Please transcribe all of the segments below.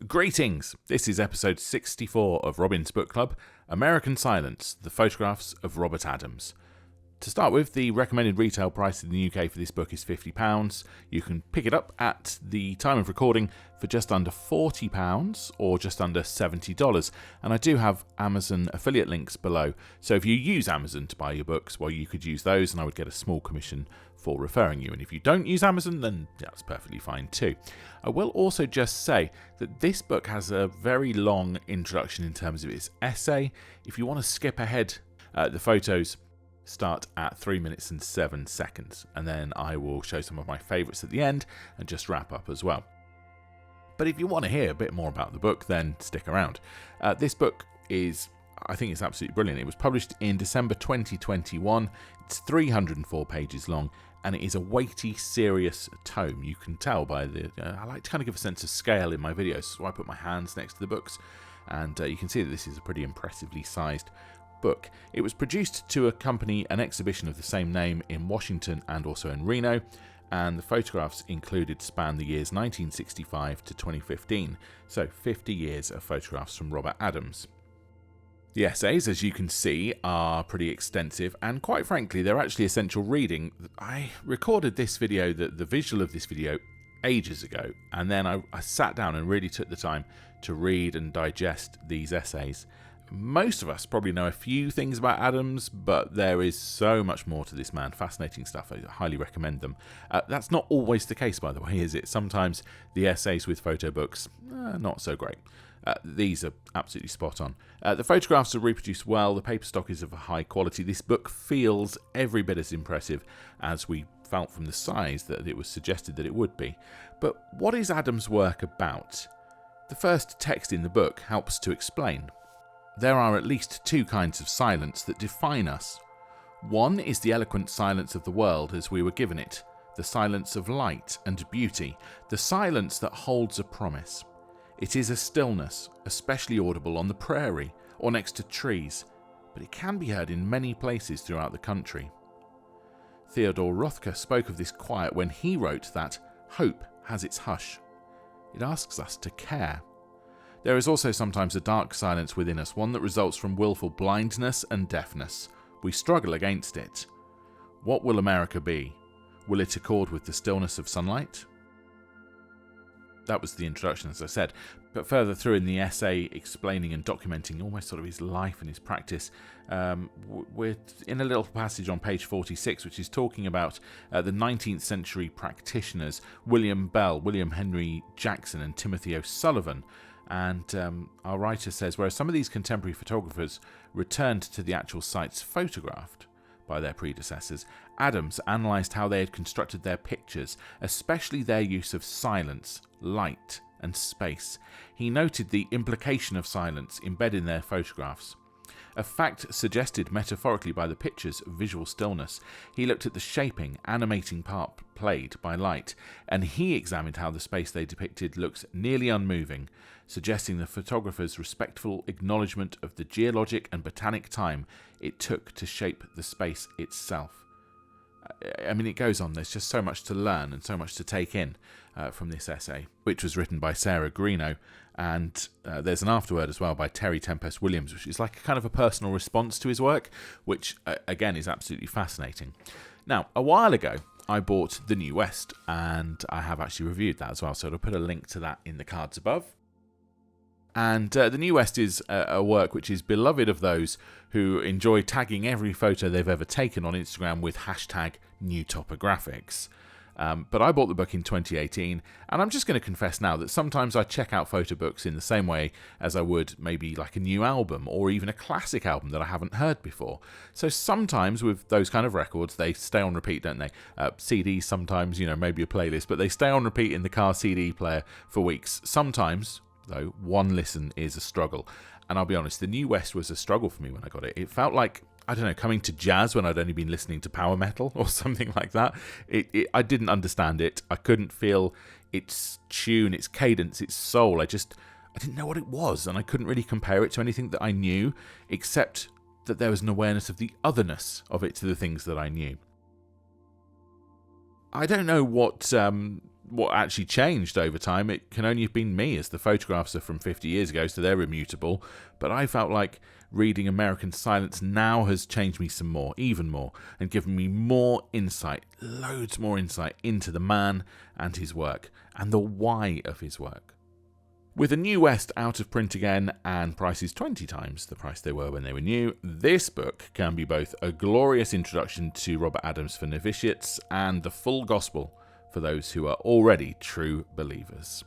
Greetings! This is episode 64 of Robin's Book Club, American Silence, The Photographs of Robert Adams. To start with, the recommended retail price in the UK for this book is £50. You can pick it up at the time of recording for just under £40 or just under $70. And I do have Amazon affiliate links below. So if you use Amazon to buy your books, well, you could use those and I would get a small commission for referring you. And if you don't use Amazon, then that's perfectly fine too. I will also just say that this book has a very long introduction in terms of its essay. If you want to skip ahead, the photos start at 3 minutes and 7 seconds, and then I will show some of my favourites at the end and just wrap up as well. But if you want to hear a bit more about the book, then stick around. This book I think it's absolutely brilliant. It was published in December 2021. It's 304 pages long, and it is a weighty, serious tome. You can tell by I like to kind of give a sense of scale in my videos, so I put my hands next to the books, and you can see that this is a pretty impressively sized book. It was produced to accompany an exhibition of the same name in Washington and also in Reno, and the photographs included span the years 1965 to 2015, so 50 years of photographs from Robert Adams. The essays, as you can see, are pretty extensive, and quite frankly, they're actually essential reading. I recorded this video, the visual of this video, ages ago, and then I sat down and really took the time to read and digest these essays. Most of us probably know a few things about Adams, but there is so much more to this man. Fascinating stuff. I highly recommend them. That's not always the case, by the way, is it? Sometimes the essays with photo books, not so great. These are absolutely spot on. The photographs are reproduced well. The paper stock is of a high quality. This book feels every bit as impressive as we felt from the size that it was suggested that it would be. But what is Adams' work about? The first text in the book helps to explain. There are at least two kinds of silence that define us. One is the eloquent silence of the world as we were given it, the silence of light and beauty, the silence that holds a promise. It is a stillness, especially audible on the prairie or next to trees, but it can be heard in many places throughout the country. Theodore Rothko spoke of this quiet when he wrote that hope has its hush. It asks us to care. There is also sometimes a dark silence within us, one that results from willful blindness and deafness. We struggle against it. What will America be? Will it accord with the stillness of sunlight? That was the introduction, as I said. But further through in the essay, explaining and documenting almost sort of his life and his practice, we're in a little passage on page 46, which is talking about the 19th century practitioners, William Bell, William Henry Jackson, and Timothy O'Sullivan. And our writer says, whereas some of these contemporary photographers returned to the actual sites photographed by their predecessors, Adams analysed how they had constructed their pictures, especially their use of silence, light, and space. He noted the implication of silence embedded in their photographs. A fact suggested metaphorically by the pictures of visual stillness. He looked at the shaping, animating part played by light, and he examined how the space they depicted looked nearly unmoving, suggesting the photographer's respectful acknowledgement of the geologic and botanic time it took to shape the space itself. I mean, it goes on. There's just so much to learn and so much to take in from this essay, which was written by Sarah Greenough, and there's an afterword as well by Terry Tempest Williams, which is like a kind of a personal response to his work, which again is absolutely fascinating. Now, a while ago, I bought The New West, and I have actually reviewed that as well, so I'll put a link to that in the cards above. And The New West is a work which is beloved of those who enjoy tagging every photo they've ever taken on Instagram with hashtag new topographics. But I bought the book in 2018, and I'm just going to confess now that sometimes I check out photo books in the same way as I would maybe like a new album or even a classic album that I haven't heard before. So sometimes with those kind of records, they stay on repeat, don't they? CDs sometimes, maybe a playlist, but they stay on repeat in the car CD player for weeks. Sometimes, though, one listen is a struggle. And I'll be honest, The New West was a struggle for me when I got it. It felt like, I don't know, coming to jazz when I'd only been listening to power metal or something like that. I didn't understand it. I couldn't feel its tune, its cadence, its soul. I didn't know what it was, and I couldn't really compare it to anything that I knew, except that there was an awareness of the otherness of it to the things that I knew. I don't know what what actually changed over time, it can only have been me, as the photographs are from 50 years ago, so they're immutable. But I felt like reading American Silence now has changed me some more, even more, and given me more insight, loads more insight into the man and his work, and the why of his work. With A New West out of print again and prices 20 times the price they were when they were new, this book can be both a glorious introduction to Robert Adams for novitiates and the full gospel for those who are already true believers.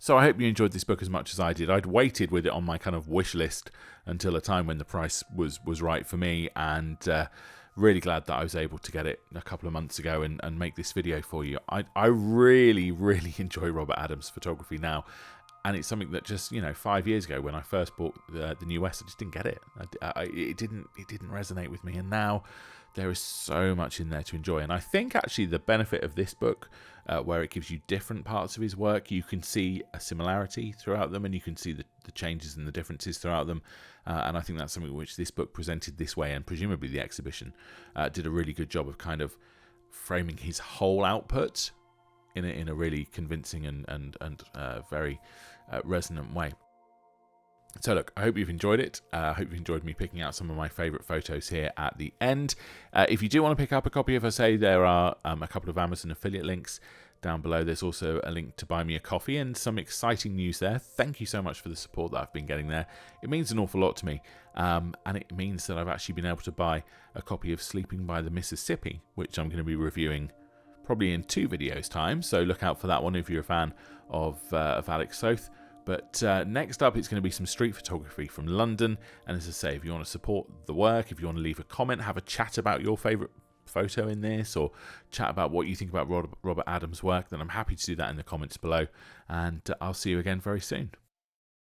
So I hope you enjoyed this book as much as I did. I'd waited with it on my kind of wish list until a time when the price was right for me, and really glad that I was able to get it a couple of months ago and make this video for you. I really, really enjoy Robert Adams' photography now, and it's something that just, 5 years ago when I first bought the New West, I just didn't get it. It didn't resonate with me, and now there is so much in there to enjoy. And I think actually the benefit of this book, where it gives you different parts of his work, you can see a similarity throughout them, and you can see the changes and the differences throughout them. And I think that's something which this book presented this way, and presumably the exhibition did a really good job of kind of framing his whole output in a really convincing and very resonant way. So look, I hope you've enjoyed it. I hope you've enjoyed me picking out some of my favourite photos here at the end. If you do want to pick up a copy of Say, there are a couple of Amazon affiliate links down below. There's also a link to buy me a coffee and some exciting news there. Thank you so much for the support that I've been getting there. It means an awful lot to me. And it means that I've actually been able to buy a copy of Sleeping by the Mississippi, which I'm going to be reviewing probably in 2 videos time. So look out for that one if you're a fan of Alec Soth. But next up, it's going to be some street photography from London. And as I say, if you want to support the work, if you want to leave a comment, have a chat about your favourite photo in this, or chat about what you think about Robert Adams' work, then I'm happy to do that in the comments below. And I'll see you again very soon.